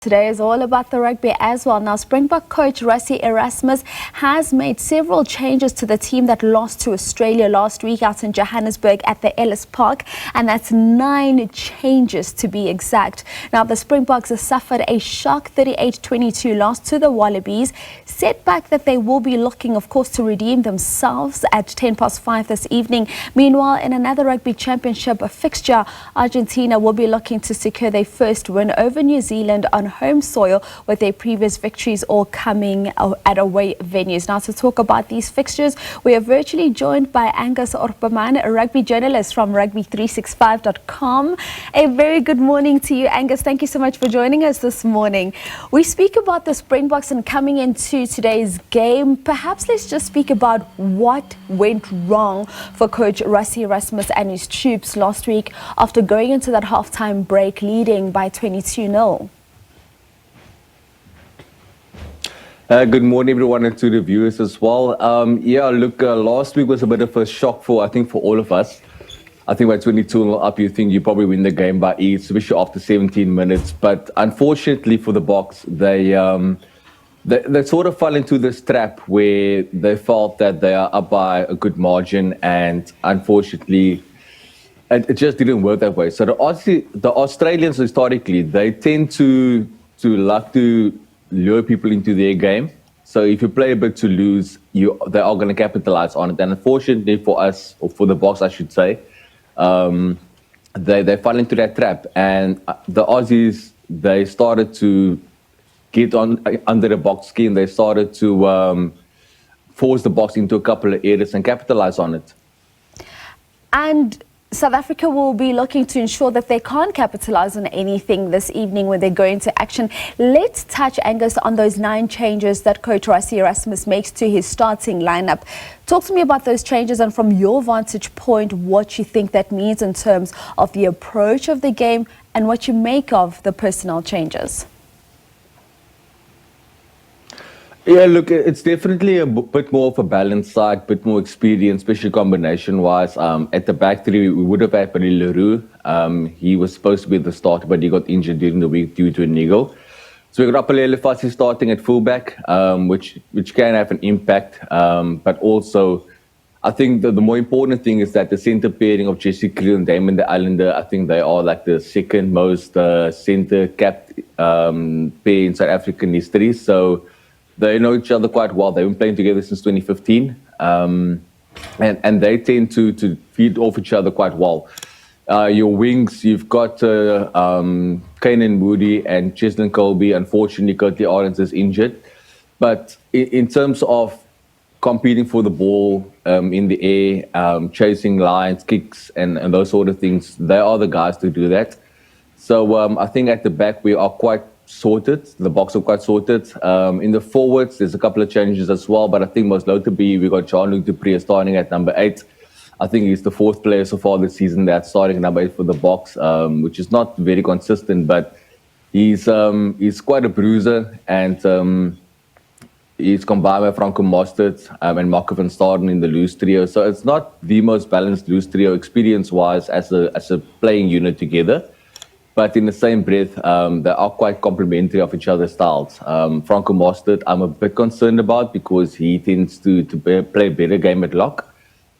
Today is all about the rugby as well. Now, Springbok Coach Rassie Erasmus has made several changes to the team that lost to Australia last week out in Johannesburg at the Ellis Park, and that's 9 changes to be exact. Now, the Springboks have suffered a shock 38-22 loss to the Wallabies, setback that they will be looking, of course, to redeem themselves at 5:10 this evening. Meanwhile, in another rugby championship fixture, Argentina will be looking to secure their first win over New Zealand on home soil, with their previous victories all coming at away venues. Now, to talk about these fixtures, we are virtually joined by Angus Opperman, a rugby journalist from rugby365.com. A very good morning to you, Angus. Thank you so much for joining us this morning. We speak about the Springboks and coming into today's game. Perhaps let's just speak about what went wrong for Coach Rassie Erasmus and his troops last week after going into that halftime break leading by 22-0. Good morning, everyone, and to the viewers as well. Last week was a bit of a shock for all of us. I think by 22-0 up, you think you probably win the game by ease, especially after 17 minutes. But unfortunately for the Boks, they sort of fell into this trap where they felt that they are up by a good margin, and unfortunately, it just didn't work that way. So the Australians historically, they tend to like to lure people into their game. So if you play a bit to lose, they are going to capitalize on it. And unfortunately for us, or for the Boks, I should say, they fell into that trap. And the Aussies, they started to get under the Boks skin. They started to force the Boks into a couple of areas and capitalize on it. And South Africa will be looking to ensure that they can't capitalize on anything this evening when they go into action. Let's touch, Angus, on those 9 changes that Coach Rassie Erasmus makes to his starting lineup. Talk to me about those changes and from your vantage point, what you think that means in terms of the approach of the game and what you make of the personnel changes. Yeah, look, it's definitely a bit more of a balanced side, a bit more experience, especially combination-wise. At the back three, we would have had Barry Leroux. He was supposed to be the starter, but he got injured during the week due to a niggle. So we got Apalele Fassi starting at fullback, which can have an impact. But also, I think the more important thing is that the centre pairing of Jesse Kriel and Damon the Islander, I think they are like the second most centre capped pair in South African history. So they know each other quite well. They've been playing together since 2015. And they tend to feed off each other quite well. Your wings, you've got Kanan Moody and Cheslin Colby. Unfortunately, Curtly Arends is injured. But in terms of competing for the ball in the air, chasing lines, kicks, and those sort of things, they are the guys to do that. So I think at the back, we are quite sorted. The Boks are quite sorted. In the forwards, there's a couple of changes as well, but I think most notably, we got Jean-Luc du Preez starting at number 8. I think he's the 4th player so far this season that's starting at number 8 for the Boks, which is not very consistent, but he's quite a bruiser, and he's combined with Franco Mostert and Marco van Staden in the loose trio. So it's not the most balanced loose trio experience-wise as a playing unit together. But in the same breath, they are quite complementary of each other's styles. Franco Mostert, I'm a bit concerned about because he tends to play a better game at lock,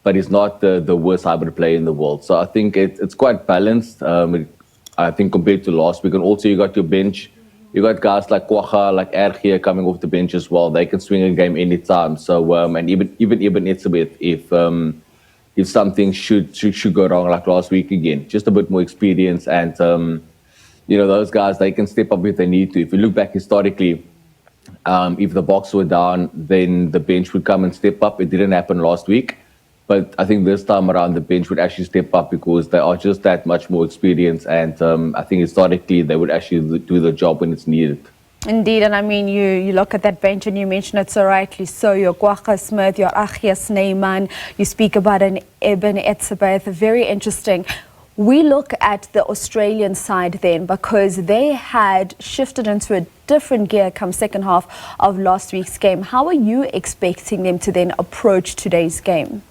but he's not the worst hybrid player in the world. So I think it's quite balanced. I think compared to last week, and also you got your bench. You got guys like Kwacha, like Ergia coming off the bench as well. They can swing a game anytime. So and even Etzebeth, if something should go wrong like last week again, just a bit more experience, and those guys, they can step up if they need to. If you look back historically, if the Boks were down, then the bench would come and step up. It didn't happen last week, but I think this time around the bench would actually step up because they are just that much more experienced, and I think historically they would actually do the job when it's needed. Indeed, and I mean, you look at that bench and you mention it so rightly so, your Kwacha Smith, your Argia Snyman, you speak about an Eben Etzebeth, very interesting. We look at the Australian side then, because they had shifted into a different gear come second half of last week's game. How are you expecting them to then approach today's game?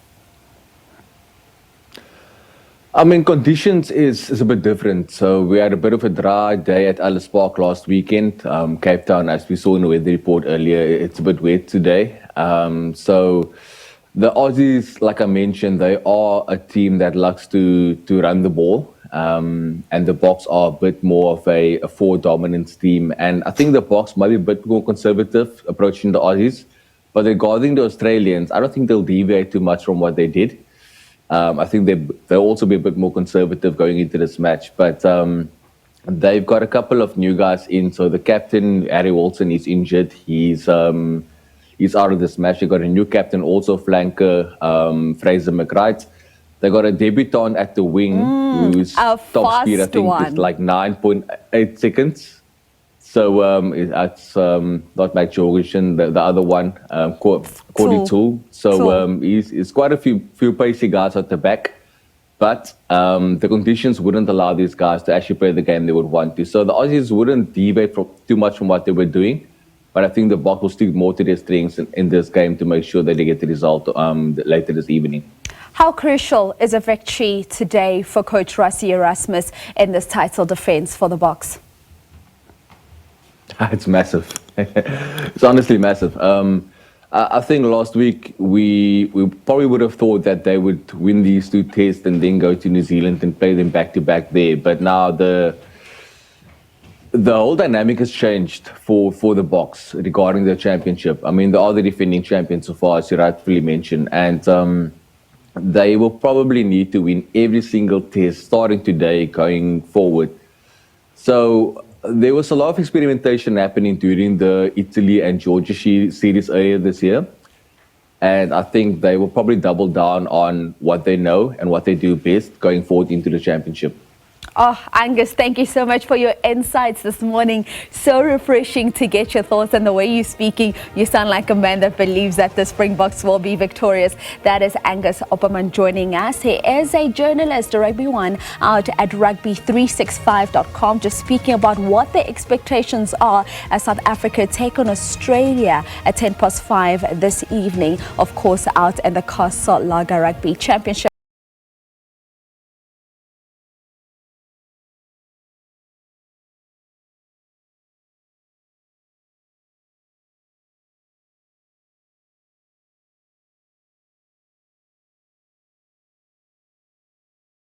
I mean, conditions is a bit different. So we had a bit of a dry day at Ellis Park last weekend. Cape Town, as we saw in the weather report earlier, it's a bit wet today. So the Aussies, like I mentioned, they are a team that likes to run the ball. And the Boks are a bit more of a forward dominance team. And I think the Boks might be a bit more conservative approaching the Aussies. But regarding the Australians, I don't think they'll deviate too much from what they did. I think they'll also be a bit more conservative going into this match. But they've got a couple of new guys in. So the captain, Harry Wilson, is injured. He's out of this match. They got a new captain, also flanker, Fraser McWright. They got a debutant at the wing whose top speed, I think, is like 9.8 seconds. So that's not Matt Jorgensen, the other one, Cody Toole. So he's quite a few pacey guys at the back. But the conditions wouldn't allow these guys to actually play the game they would want to. So the Aussies wouldn't deviate too much from what they were doing. But I think the Boks will stick more to their strengths in this game to make sure that they get the result later this evening. How crucial is a victory today for Coach Rassie Erasmus in this title defence for the Boks? It's massive. It's honestly massive. I think last week we probably would have thought that they would win these two tests and then go to New Zealand and play them back to back there. But now the whole dynamic has changed for the Boks regarding the championship. I mean, they are the defending champions so far, as you rightfully mentioned, and they will probably need to win every single test starting today going forward. So there was a lot of experimentation happening during the Italy and Georgia series earlier this year. And I think they will probably double down on what they know and what they do best going forward into the championship. Oh, Angus, thank you so much for your insights this morning. So refreshing to get your thoughts, and the way you're speaking, you sound like a man that believes that the Springboks will be victorious. That is Angus Opperman joining us. He is a journalist, Rugby One, out at rugby365.com, just speaking about what the expectations are as South Africa take on Australia at 5:10 this evening, of course, out in the Castle Lager Rugby Championship.